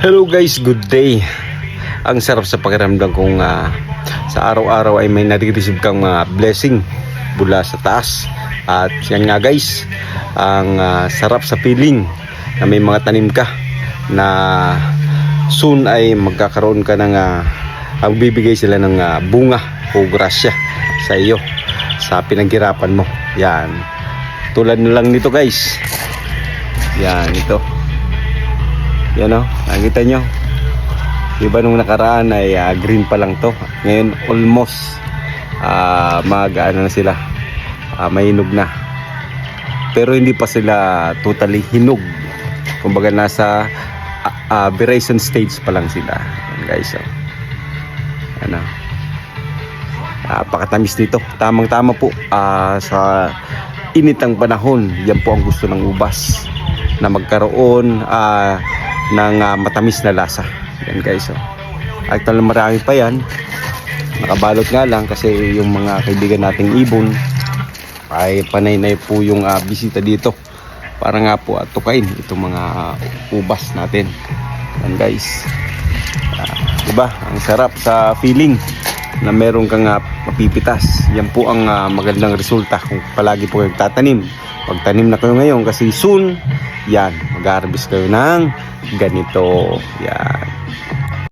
Hello guys, good day. Ang sarap sa pakiramdam kung sa araw-araw ay may nare-receive kang blessing mula sa taas. At yan nga guys, ang sarap sa feeling na may mga tanim ka na soon ay magkakaroon ka ng ang bibigay sila ng bunga o grasya sa iyo sa pinaghirapan mo. Yan. Tulad na lang nito guys. Yan, ito. Yan o, nakikita nyo. Diba nung nakaraan ay green pa lang to. Ngayon almost mag-ano na sila, mahinog na. Pero hindi pa sila totally hinog. Kumbaga nasa viration stage pa lang sila. Yan guys o. Ano, napakatamis nito. Tamang tama po sa initang panahon. Yan po ang gusto ng ubas, na magkaroon ng matamis na lasa. Yan guys oh. Actually marami pa yan, nakabalot nga lang kasi yung mga kaibigan nating ibon ay panay na po yung bisita dito para nga po tukain itong mga ubas natin. Yan guys, diba ang sarap sa feeling na meron kang mapipitas. Yan po ang magandang resulta kung palagi po kayong tatanim. Pagtanim na kayo ngayon kasi soon yan, mag-harvest kayo ng ganito. Yan.